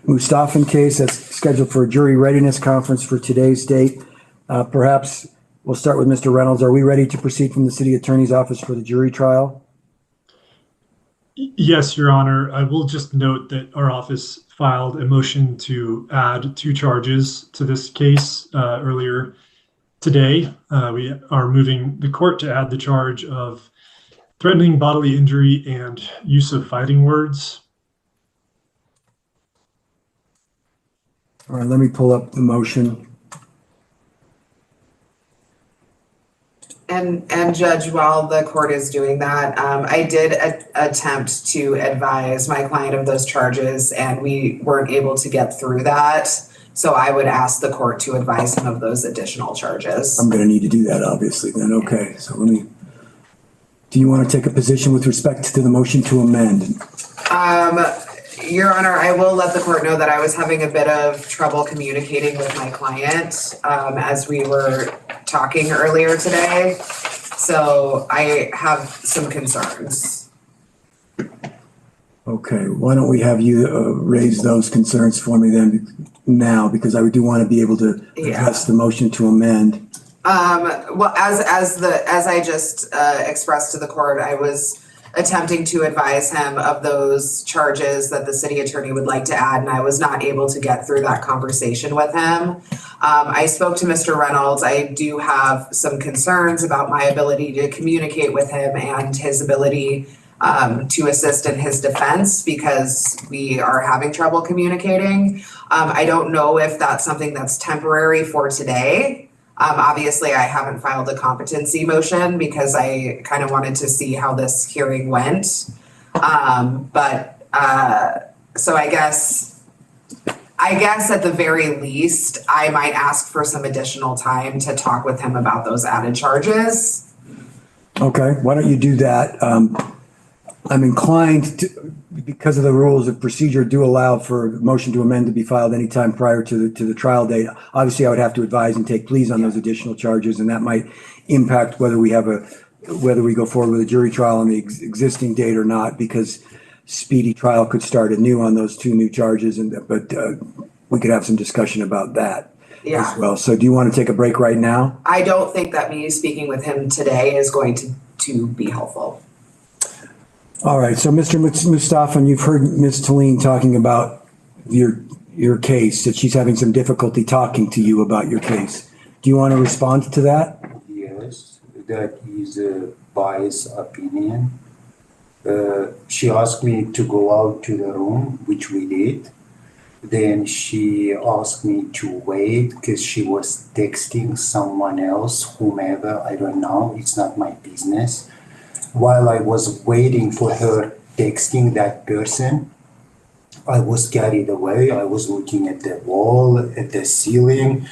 Mustafan case that's scheduled for a jury readiness conference for today's date. Perhaps we'll start with Mr. Reynolds. Are we ready to proceed from the city attorney's office for the jury trial? Yes, Your Honor. I will just note that our office filed a motion to add 2 charges to this case earlier today. We are moving the court to add the charge of threatening bodily injury and use of fighting words. All right, let me pull up the motion. And Judge, while the court is doing that, I did attempt to advise my client of those charges, and we weren't able to get through that. So I would ask the court to advise him of those additional charges. I'm going to need to do that, obviously, then. Okay, so let me, do you want to take a position with respect to the motion to amend? Your Honor, I will let the court know that I was having a bit of trouble communicating with my client as we were talking earlier today. So I have some concerns. Okay, why don't we have you raise those concerns for me then now, because I do want to be able to address the motion to amend. Well, as I just expressed to the court, I was attempting to advise him of those charges that the city attorney would like to add, and I was not able to get through that conversation with him. I spoke to Mr. Reynolds. I do have some concerns about my ability to communicate with him and his ability to assist in his defense because we are having trouble communicating. I don't know if that's something that's temporary for today. Obviously, I haven't filed a competency motion because I kind of wanted to see how this hearing went. So I guess at the very least, I might ask for some additional time to talk with him about those added charges. Okay, why don't you do that? I'm inclined to, because of the rules of procedure do allow for a motion to amend to be filed anytime prior to the trial date. Obviously, I would have to advise and take pleas on those additional charges, and that might impact whether we go forward with a jury trial on the existing date or not, because speedy trial could start anew on those 2 new charges, but we could have some discussion about that as well. So do you want to take a break right now? I don't think that me speaking with him today is going to be helpful. All right, so Mr. Mustafan, you've heard Ms. Talene talking about your case, that she's having some difficulty talking to you about your case. Do you want to respond to that? Yes, that is a biased opinion. She asked me to go out to the room, which we did. Then she asked me to wait because she was texting someone else, whomever, I don't know, it's not my business. While I was waiting for her texting that person, I was carried away. I was looking at the wall, at the ceiling.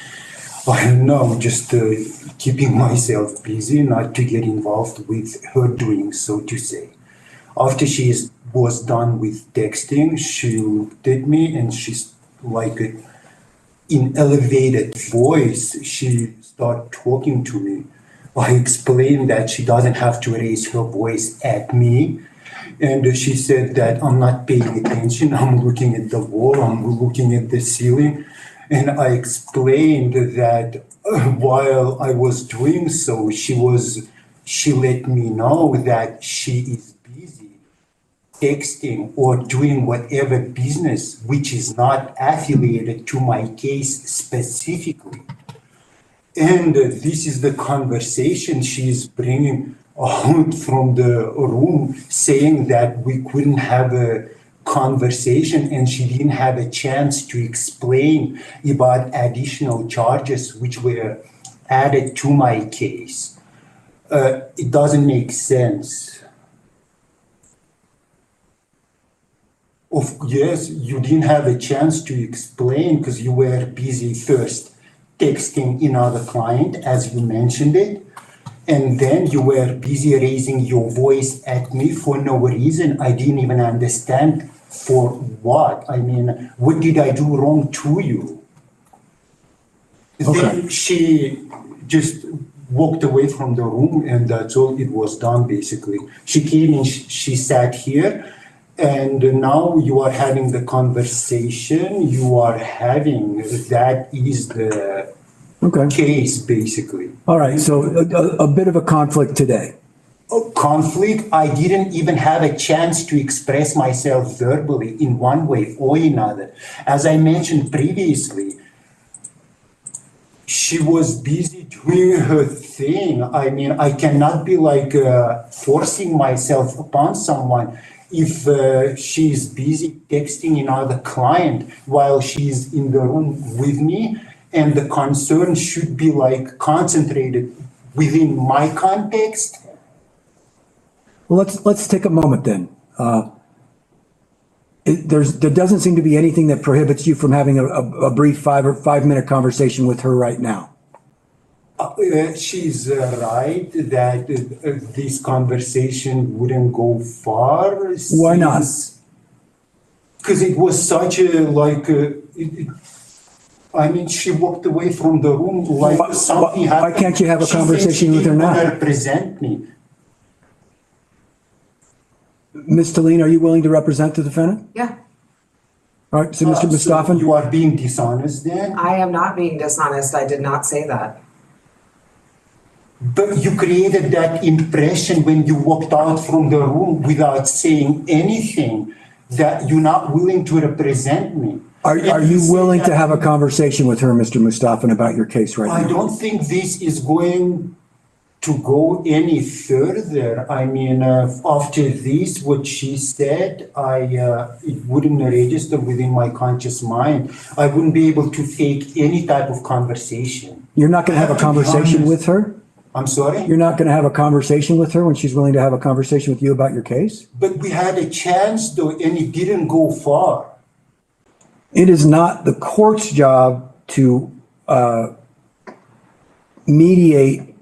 I don't know, just keeping myself busy, not to get involved with her doing, so to say. After she was done with texting, she looked at me and she's like in elevated voice, she started talking to me. I explained that she doesn't have to raise her voice at me. And she said that I'm not paying attention. I'm looking at the wall. I'm looking at the ceiling. And I explained that while I was doing so, she let me know that she is busy texting or doing whatever business which is not affiliated to my case specifically. And this is the conversation she's bringing out from the room, saying that we couldn't have a conversation and she didn't have a chance to explain about additional charges which were added to my case. It doesn't make sense. Yes, you didn't have a chance to explain because you were busy first texting another client, as you mentioned it, and then you were busy raising your voice at me for no reason. I didn't even understand for what. I mean, what did I do wrong to you? Okay. Then she just walked away from the room and that's all. It was done, basically. She came in, she sat here, And now you are having the conversation you are having. That is the Okay. case, basically. All right. So a bit of a conflict today. Conflict, I didn't even have a chance to express myself verbally in one way or another. As I mentioned previously, she was busy doing her thing. I mean, I cannot be like forcing myself upon someone if she's busy texting another client while she's in the room with me, and the concern should be like concentrated within my context. Well, let's take a moment then. There doesn't seem to be anything that prohibits you from having a brief 5-minute conversation with her right now. She's right that this conversation wouldn't go far. Why not? Because it was such a I mean, she walked away from the room like something happened. Why can't you have a conversation with her now? She didn't represent me. Ms. Talene, are you willing to represent the defendant? Yeah, All right. So, Mr. So Mustafa, you are being dishonest then? I am not being dishonest. I did not say that. But you created that impression when you walked out from the room without saying anything, that you're not willing to represent me. are you willing to have a conversation with her, Mr. Mustafa, about your case right I now? don't think this is going to go any further. I mean, after this, what she said, it wouldn't register within my conscious mind. I wouldn't be able to take any type of conversation. You're not going to have a conversation with her? I'm sorry? You're not going to have a conversation with her when she's willing to have a conversation with you about your case? But we had a chance though, and it didn't go far. It is not the court's job to mediate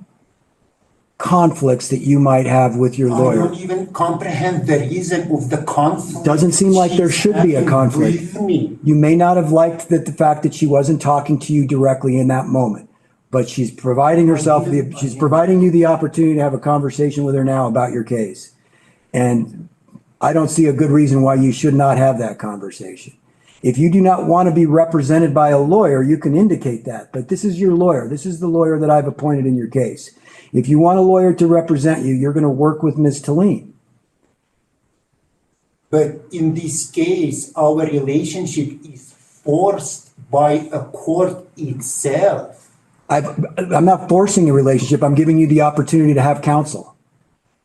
conflicts that you might have with your I lawyer. don't even comprehend the reason of the conflict. Doesn't seem like there she's should be a having conflict. with me. You may not have liked the fact that she wasn't talking to you directly in that moment, but she's providing you the opportunity to have a conversation with her now about your case. And I don't see a good reason why you should not have that conversation. If you do not want to be represented by a lawyer, you can indicate that, but this is your lawyer. This is the lawyer that I've appointed in your case. If you want a lawyer to represent you, you're going to work with Ms. Talene. But in this case, our relationship is forced by a court itself. I'm not forcing a relationship. I'm giving you the opportunity to have counsel.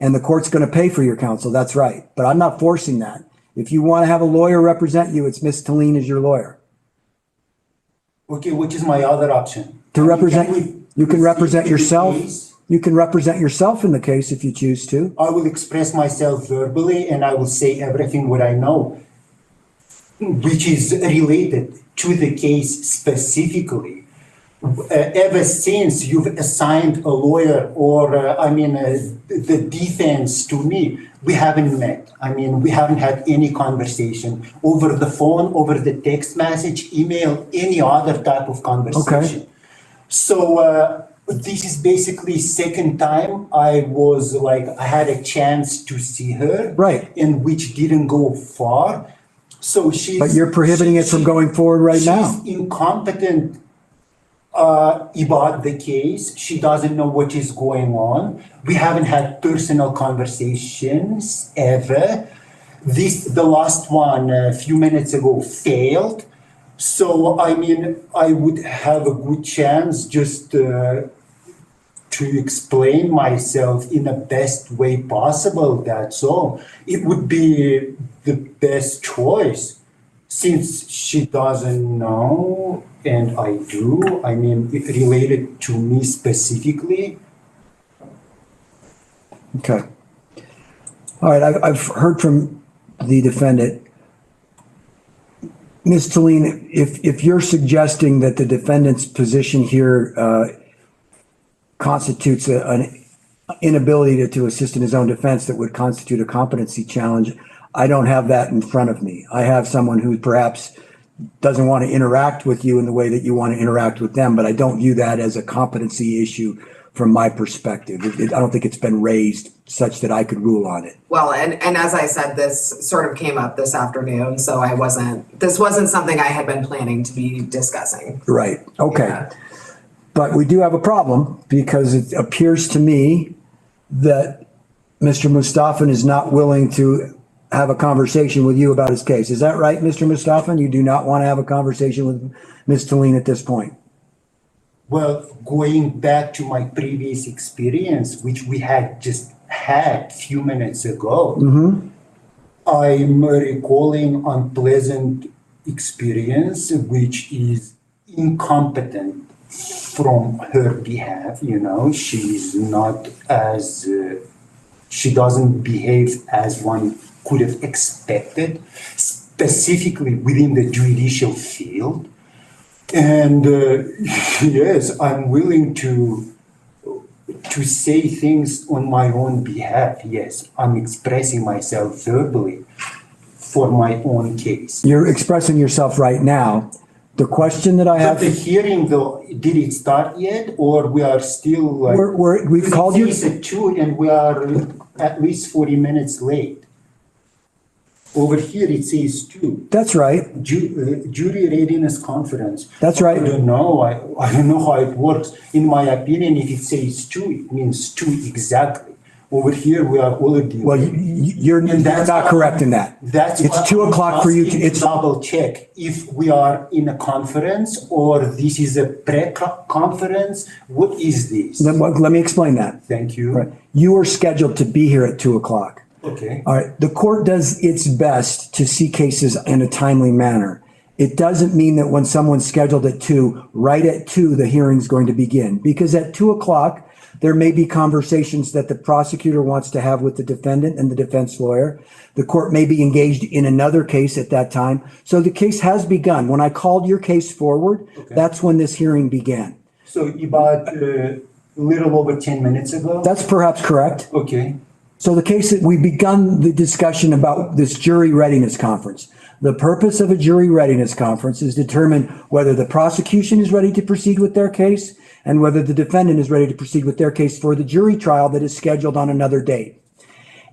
And the court's going to pay for your counsel. That's right. But I'm not forcing that. If you want to have a lawyer represent you, it's Ms. Talene as your lawyer. Okay, which is my other option? To represent, you can represent proceed with the yourself. case? You can represent yourself in the case if you choose to. I will express myself verbally and I will say everything what I know, which is related to the case specifically. Ever since you've assigned a lawyer or, the defense to me, we haven't met. I mean, we haven't had any conversation over the phone, over the text message, email, any other type of conversation. Okay. So this is basically second time I had a chance to see her. Right. And which didn't go far. So But you're prohibiting it from going forward right now. She's incompetent about the case. She doesn't know what is going on. We haven't had personal conversations ever. The last one a few minutes ago failed. So, I mean, I would have a good chance just to explain myself in the best way possible, that's all. It would be the best choice since she doesn't know and I do. I mean, it related to me specifically. Okay. All right. I've heard from the defendant. Ms. Talene, if you're suggesting that the defendant's position here constitutes an inability to assist in his own defense that would constitute a competency challenge, I don't have that in front of me. I have someone who perhaps doesn't want to interact with you in the way that you want to interact with them, but I don't view that as a competency issue from my perspective. I don't think it's been raised such that I could rule on it. Well, and as I said, this sort of came up this afternoon, so this wasn't something I had been planning to be discussing. Right, okay. Yeah. But we do have a problem because it appears to me that Mr. Mustafan is not willing to have a conversation with you about his case. Is that right, Mr. Mustafan? You do not want to have a conversation with Ms. Talene at this point? Well, going back to my previous experience, which we had just had a few minutes ago, I'm recalling unpleasant experience, which is incompetent from her behalf. She's not as, she doesn't behave as one could have expected, specifically within the judicial field. And yes, I'm willing to say things on my own behalf. Yes, I'm expressing myself verbally for my own case. You're expressing yourself right now. The question that I have. But the hearing, though, did it start yet, or we are still like? We've called you. It's at 2 and we are at least 40 minutes late. Over here it says 2. That's right. Jury readiness conference. That's right. I don't know. I don't know how it works. In my opinion, if it says 2, it means 2 exactly. Over here we are already. Well, you're not correct in that. That's it's 2 o'clock for you. It's double check if we are in a conference or this is a pre-conference. What is this? Let me explain that. Thank you. Right. You are scheduled to be here at 2 o'clock. Okay. All right. The court does its best to see cases in a timely manner. It doesn't mean that when someone's scheduled at 2, right at 2, the hearing's going to begin. Because at 2 o'clock, there may be conversations that the prosecutor wants to have with the defendant and the defense lawyer. The court may be engaged in another case at that time. So the case has begun. When I called your case forward, that's when this hearing began. So about a little over 10 minutes ago? That's perhaps correct. Okay. So the case that we've begun the discussion about this jury readiness conference. The purpose of a jury readiness conference is determine whether the prosecution is ready to proceed with their case and whether the defendant is ready to proceed with their case for the jury trial that is scheduled on another date.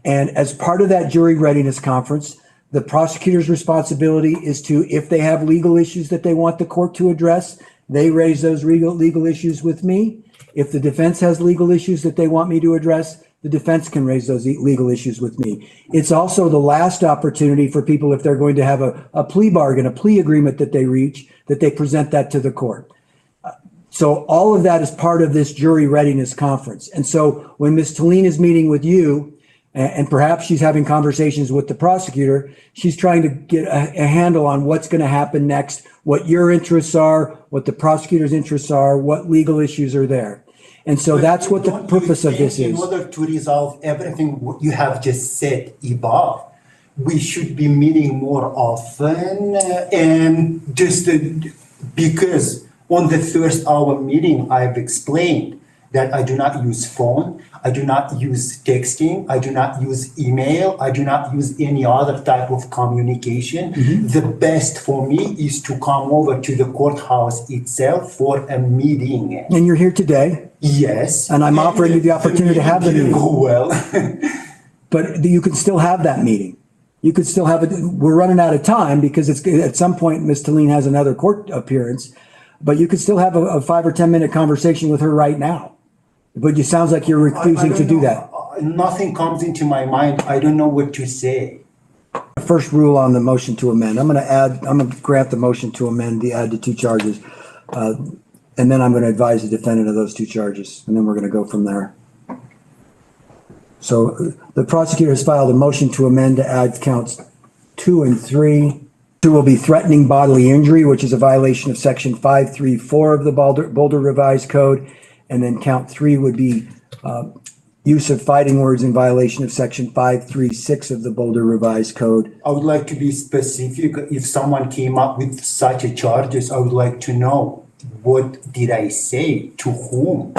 And as part of that jury readiness conference, the prosecutor's responsibility is to, if they have legal issues that they want the court to address, they raise those legal issues with me. If the defense has legal issues that they want me to address, the defense can raise those legal issues with me. It's also the last opportunity for people, if they're going to have a plea bargain, a plea agreement that they reach, that they present that to the court. So all of that is part of this jury readiness conference. And so when Ms. Talene is meeting with you, and perhaps she's having conversations with the prosecutor, she's trying to get a handle on what's going to happen next, what your interests are, what the prosecutor's interests are, what legal issues are there. And so that's what the purpose of this is. In order to resolve everything what you have just said above, we should be meeting more often and just because on the first hour meeting, I've explained that I do not use phone, I do not use texting, I do not use email, I do not use any other type of communication. The best for me is to come over to the courthouse itself for a meeting. And you're here today. Yes. And I'm offering you the opportunity to have the meeting. Go well. But you can still have that meeting. You could still have it. We're running out of time because it's at some point Ms. Talene has another court appearance, but you could still have a 5 or 10 minute conversation with her right now. But it sounds like you're refusing to do that. Nothing comes into my mind. I don't know what to say. First rule on the motion to amend. I'm going to grant the motion to amend the add to 2 charges. And then I'm going to advise the defendant of those 2 charges. And then we're going to go from there. So the prosecutor has filed a motion to amend to add counts 2 and 3. 2 will be threatening bodily injury, which is a violation of section 534 of the Boulder Revised Code. And then count 3 would be use of fighting words in violation of section 536 of the Boulder Revised Code. I would like to be specific. If someone came up with such a charges, I would like to know what did I say to whom?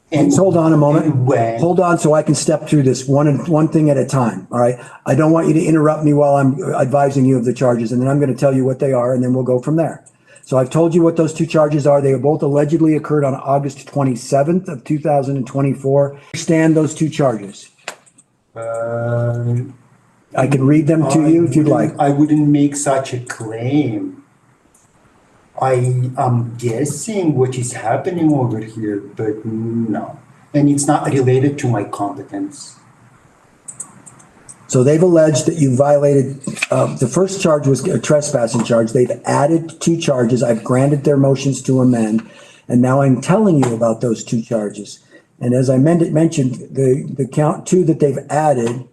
And hold on a moment. When? Hold on so I can step through this one thing at a time. All right. I don't want you to interrupt me while I'm advising you of the charges, and then I'm going to tell you what they are, and then we'll go from there. So I've told you what those two charges are. They are both allegedly occurred on August 27th of 2024. Understand those two charges. I can read them to you if you'd like. I wouldn't make such a claim. I am guessing what is happening over here, but no. And it's not related to my competence. So they've alleged that you violated, the first charge was a trespassing charge. They've added two charges. I've granted their motions to amend. And now I'm telling you about those two charges. And as I mentioned, the count two that they've added.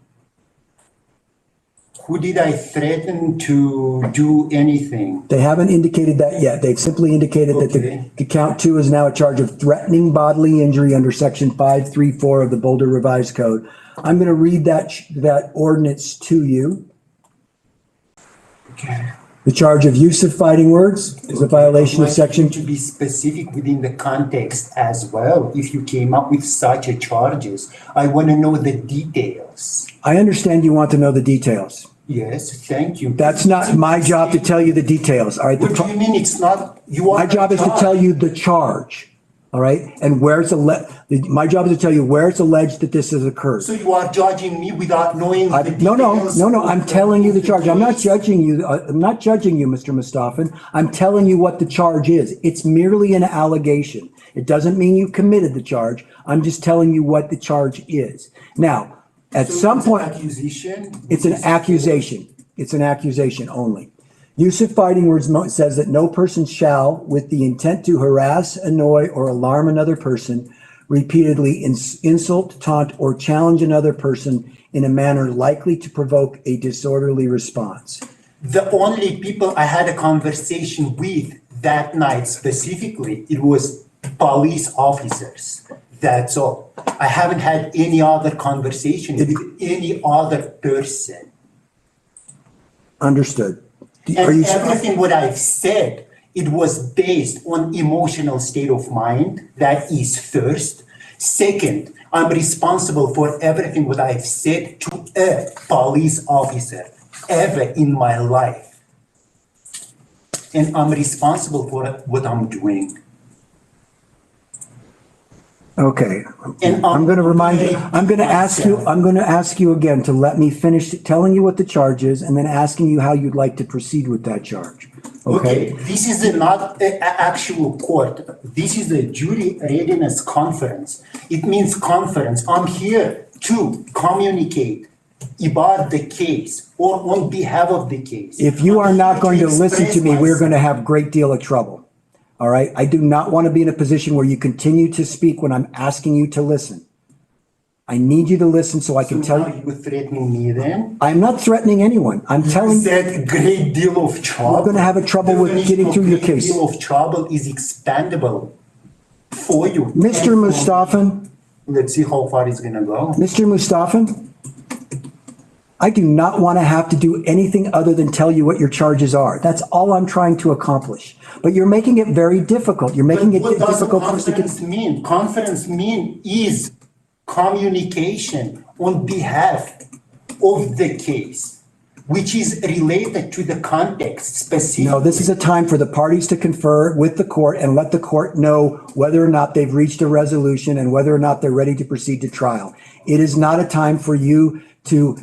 Who did I threaten to do anything? They haven't indicated that yet. They've simply indicated that the count two is now a charge of threatening bodily injury under section 534 of the Boulder Revised Code. I'm going to read that ordinance to you. Okay. The charge of use of fighting words is a violation of section. To be specific within the context as well, if you came up with such a charges, I want to know the details. I understand you want to know the details. Yes, thank you. That's not my job to tell you the details, all right? What do you mean it's not? You are My job is to tell you the charge, all right? And where it's my job is to tell you where it's alleged that this has occurred. So you are judging me without knowing the No, details? I'm telling you the charge. I'm not judging you. I'm not judging you, Mr. Mustafan. I'm telling you what the charge is. It's merely an allegation. It doesn't mean you committed the charge. I'm just telling you what the charge is. Now, at some point, it's an accusation. It's an accusation only. Use of fighting words says that no person shall, with the intent to harass, annoy, or alarm another person, repeatedly insult, taunt, or challenge another person in a manner likely to provoke a disorderly response. The only people I had a conversation with that night specifically, it was police officers. That's all. I haven't had any other conversation with any other person. Understood. And everything what I've said, it was based on emotional state of mind. That is first. Second, I'm responsible for everything what I've said to a police officer ever in my life. And I'm responsible for what I'm doing. Okay. And I'm going to remind you, I'm going to ask you again to let me finish telling you what the charge is and then asking you how you'd like to proceed with that charge. Okay. This is not an actual court. This is a jury readiness conference. It means conference. I'm here to communicate about the case or on behalf of the case. If you are not going to listen to me, we're myself. going to have a great deal of trouble. All right. I do not want to be in a position where you continue to speak when I'm asking you to listen. I need you to listen so I can tell you. You're threatening me then? I'm not threatening anyone. I'm telling you. Said a great deal of trouble. We're going to have a trouble with getting through your case. A great deal of trouble is expandable for you. Mr. Mustafan. Let's see how far it's going to go. Mr. Mustafan, I do not want to have to do anything other than tell you what your charges are. That's all I'm trying to accomplish. But you're making it very difficult. You're making it difficult for us to get. What does conference mean? Conference mean is communication on behalf of the case, which is related to the context specifically. No, this is a time for the parties to confer with the court and let the court know whether or not they've reached a resolution and whether or not they're ready to proceed to trial. It is not a time for you to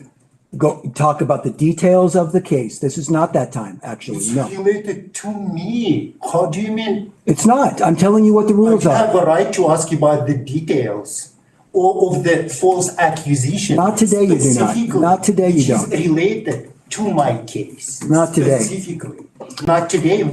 go talk about the details of the case. This is not that time, actually. It's No, related to me. How do you mean? it's not. I'm telling you what the rules I have are. a right to ask you about the details or of the false accusation. Not today you do not. Specifically, Not today you which don't. is related to my case. Not today. Specifically. Not today.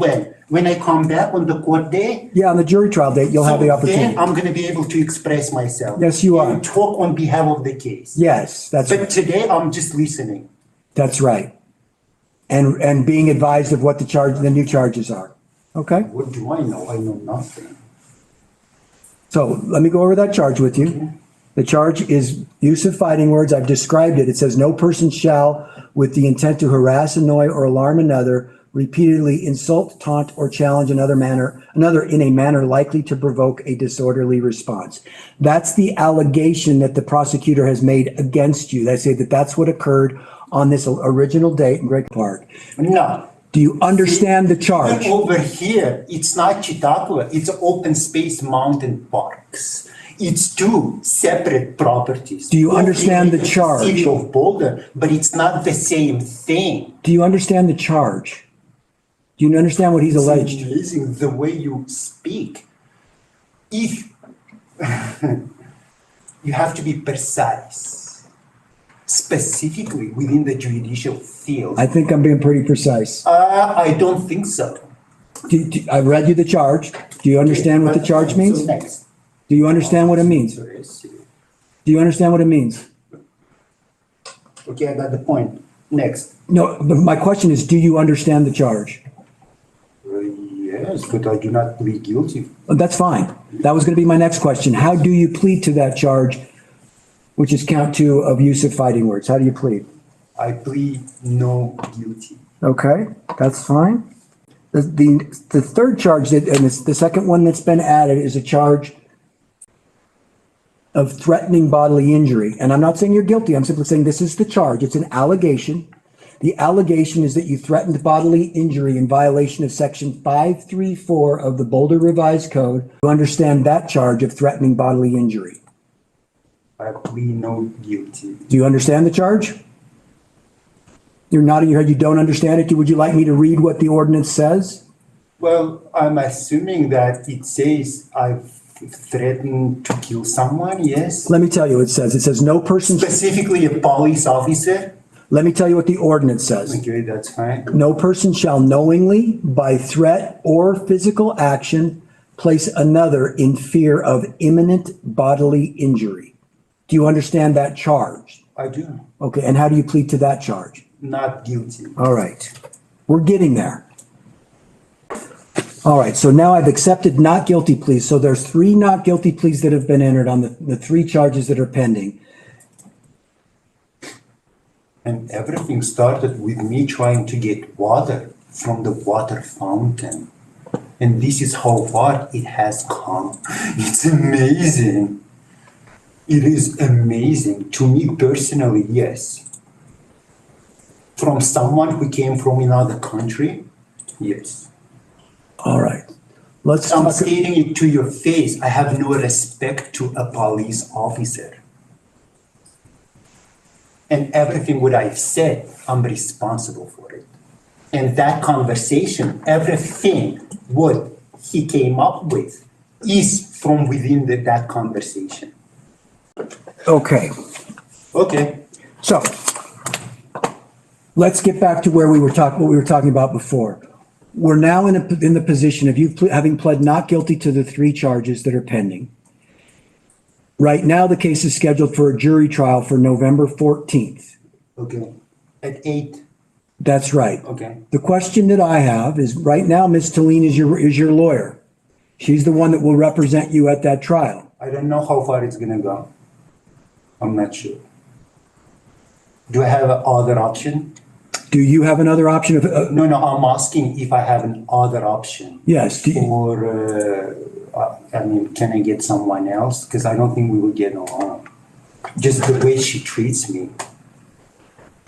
When I come back on the court day, Yeah, on the jury trial date, you'll have the opportunity. then I'm going to be able to express myself. Yes, you are. And talk on behalf of the case. Yes, But today I'm just listening. that's right. And being advised of what the new charges are. Okay? What do I know? I know nothing. So let me go over that charge with you. The charge is use of fighting words. I've described it. It says no person shall, with the intent to harass, annoy, or alarm another, repeatedly insult, taunt, or challenge another in a manner likely to provoke a disorderly response. That's the allegation that the prosecutor has made against you. They say that that's what occurred on this original date in Great Park. No, Do you understand the charge? Even over here, it's not Chautauqua, it's open space mountain parks. It's two separate properties. Do you understand the Located in charge? City of Boulder, but it's not the same thing. Do you understand the charge? Do you understand what he's It's alleged? amazing the way you speak. If you have to be precise, specifically within the judicial field. I think I'm being pretty precise. I don't think so. I read you the charge. Do you understand what the charge means? So next. Do you understand what it means? Do you understand what it means? Okay, I got the point. Next. No, but my question is, do you understand the charge? Yes, but I do not plead guilty. That's fine. That was going to be my next question. How do you plead to that charge, which is count 2 of use of fighting words? How do you plead? I plead no guilty. Okay, that's fine. The third charge that, and it's the second one that's been added, is a charge of threatening bodily injury. And I'm not saying you're guilty. I'm simply saying this is the charge. It's an allegation. The allegation is that you threatened bodily injury in violation of section 534 of the Boulder Revised Code. You understand that charge of threatening bodily injury? I plead no guilty. Do you understand the charge? You're nodding your head. You don't understand it. Would you like me to read what the ordinance says? Well, I'm assuming that it says I've threatened to kill someone, yes? Let me tell you what it says no person, Specifically a police officer? let me tell you what the ordinance says. Okay, that's fine. No person shall knowingly, by threat or physical action, place another in fear of imminent bodily injury. Do you understand that charge? I do. Okay, and how do you plead to that charge? Not guilty. All right, we're getting there. All right, so now I've accepted not guilty pleas. So there's 3 not guilty pleas that have been entered on the 3 charges that are pending. And everything started with me trying to get water from the water fountain. And this is how far it has come. It's amazing. It is amazing. To me personally, yes. From someone who came from another country, yes. All right, let's I'm talk. stating it to your face. I have no respect to a police officer. And everything what I've said, I'm responsible for it. And that conversation, everything what he came up with is from within that conversation. Okay, Okay. so let's get back to where what we were talking about before. We're now in the position of you having pled not guilty to the 3 charges that are pending. Right now, the case is scheduled for a jury trial for November 14th. Okay. At 8. That's right. Okay. The question that I have is, right now, Ms. Talene is your lawyer. She's the one that will represent you at that trial. I don't know how far it's gonna go. I'm not sure. Do I have another option? Do you have another option of, No, I'm asking if I have an other option. yes, Or, I mean, can I get someone else? Because I don't think we will get along. Just the way she treats me.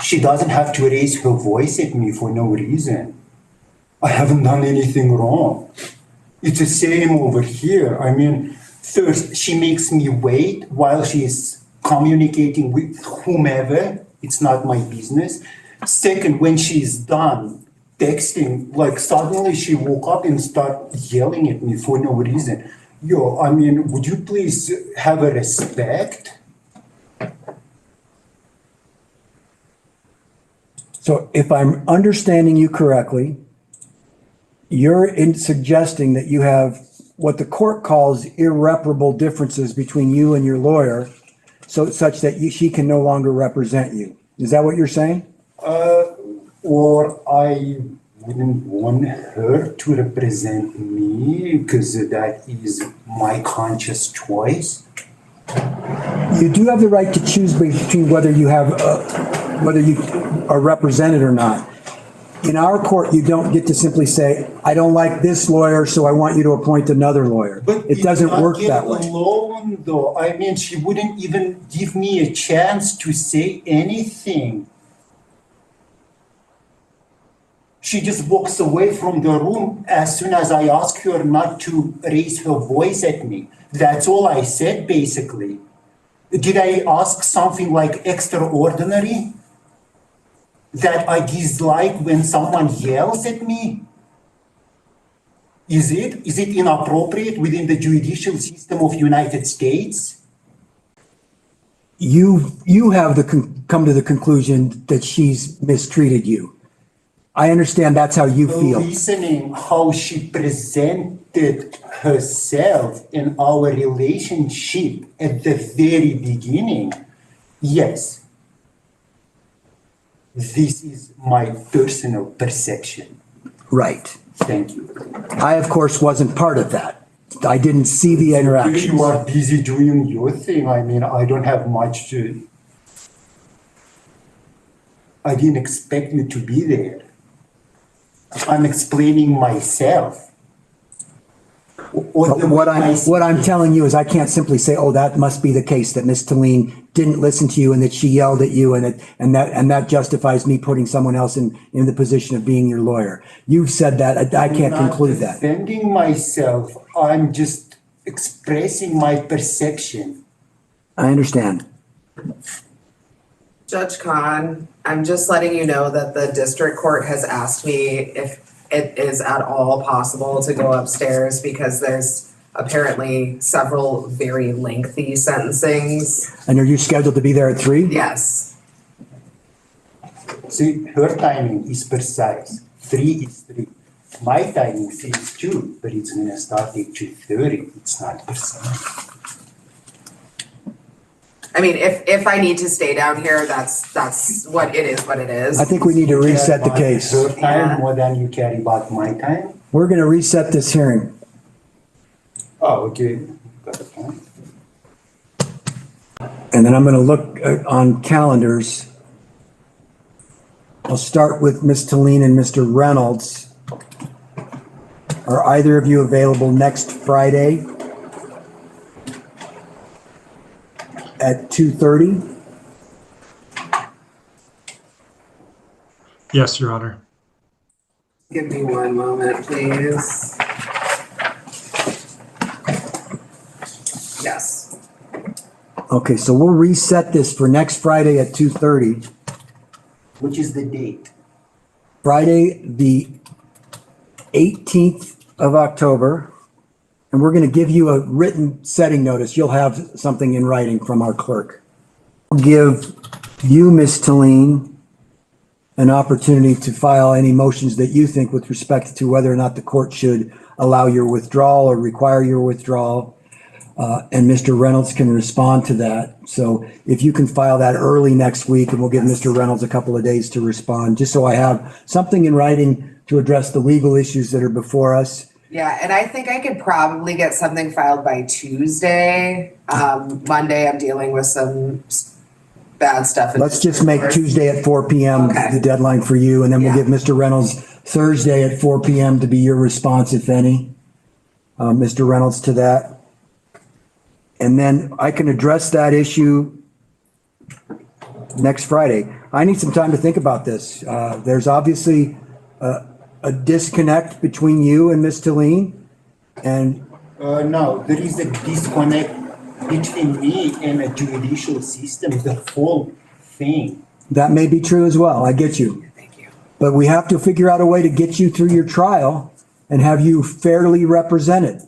She doesn't have to raise her voice at me for no reason. I haven't done anything wrong. It's the same over here. I mean, first, she makes me wait while she's communicating with whomever. It's not my business. Second, when she's done texting, like suddenly she woke up and started yelling at me for no reason. Yo, I mean, would you please have a respect? so if I'm understanding you correctly, you're suggesting that you have what the court calls irreparable differences between you and your lawyer, so such that she can no longer represent you. Is that what you're saying? Or I wouldn't want her to represent me because that is my conscious choice. You do have the right to choose between whether you are represented or not. In our court, you don't get to simply say, I don't like this lawyer, so I want you to appoint another lawyer. But It doesn't work that way. Alone, though, I mean, she wouldn't even give me a chance to say anything. She just walks away from the room as soon as I ask her not to raise her voice at me. That's all I said, basically. Did I ask something like extraordinary? That I dislike when someone yells at me? Is it inappropriate within the judicial system of United States? You have come to the conclusion that she's mistreated you. I understand that's how you feel. Listening how she presented herself in our relationship at the very beginning, yes. This is my personal perception. Right. Thank you. I, of course, wasn't part of that. I didn't see the interaction. You are busy doing your thing. I mean, I don't have much to. I didn't expect you to be there. I'm explaining myself. What I'm telling you is I can't simply say, oh, that must be the case, that Ms. Talene didn't listen to you and that she yelled at you and that justifies me putting someone else in the position of being your lawyer. You've said that. I can't conclude that. I'm not defending myself. I'm just expressing my perception. I understand. Judge Khan, I'm just letting you know that the district court has asked me if it is at all possible to go upstairs because there's apparently several very lengthy sentencings. And are you scheduled to be there at 3? Yes. See, her timing is precise. 3 is 3. My timing says 2, but it's gonna start at 2:30. It's not precise. I mean, if I need to stay down here, that's what it is. I think we need to reset the case. Her time more than you care about my time? We're going to reset this hearing. Oh, okay. Got the point. And then I'm going to look on calendars. I'll start with Ms. Talene and Mr. Reynolds. Are either of you available next Friday at 2:30? Yes, Your Honor. Give me one moment, please. Yes. Okay, so we'll reset this for next Friday at 2:30. Which is the date? Friday, the 18th of October. And we're going to give you a written setting notice. You'll have something in writing from our clerk. We'll give you, Ms. Talene, an opportunity to file any motions that you think with respect to whether or not the court should allow your withdrawal or require your withdrawal. And Mr. Reynolds can respond to that. So if you can file that early next week, and we'll give Mr. Reynolds a couple of days to respond, just so I have something in writing to address the legal issues that are before us. Yeah, and I think I could probably get something filed by Tuesday. Monday, I'm dealing with some bad stuff. Let's just make Tuesday at 4 p.m. Okay. the deadline for you, and then we'll Yeah. give Mr. Reynolds Thursday at 4 p.m. to be your response, if any. Mr. Reynolds to that. And then I can address that issue next Friday. I need some time to think about this. There's obviously a disconnect between you and Ms. Talene, and No, there is a disconnect between me and the judicial system, the whole thing. that may be true as well. I get you. Thank you. But we have to figure out a way to get you through your trial and have you fairly represented.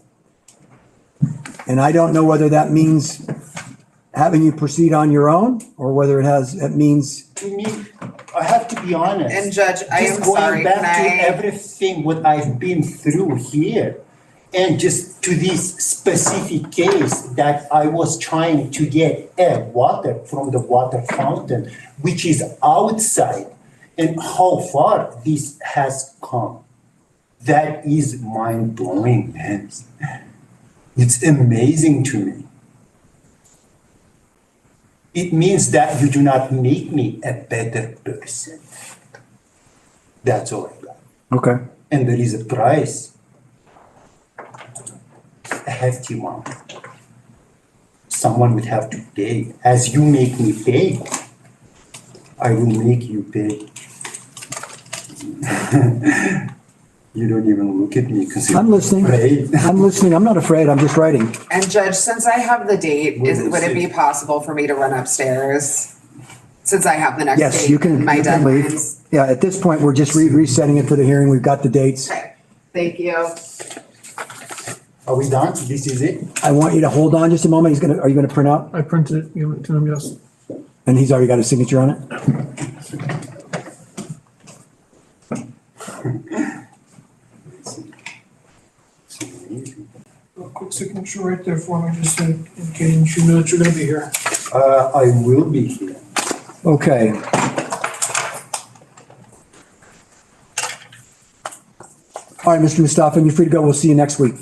And I don't know whether that means having you proceed on your own or whether it means. To me, I have to be honest. And Judge, I am Just going sorry, back can to I? everything what I've been through here, and just to this specific case that I was trying to get water from the water fountain, which is outside, and how far this has come. That is mind blowing, man. It's amazing to me. It means that you do not make me a better person. That's all I got. Okay. And there is a price. A hefty amount. Someone would have to pay. As you make me pay, I will make you pay. You don't even look at me because I'm listening. I'm listening. I'm not afraid. I'm just writing. And Judge, since I have the date, would it be possible for me to run upstairs? Since I have the next Yes, date you can, and my you can leave. deadlines? Yeah, at this point, we're just resetting it for the hearing. We've got the dates. Okay, thank you. Are we done? This is it? I want you to hold on just a moment. Are you gonna print out? I printed it, give it to him, yes. And he's already got a signature on it? A quick signature right there for me, just in case you know that you're gonna be here. I will be here. Okay. All right, Mr. Mustafa, you're free to go. We'll see you next week.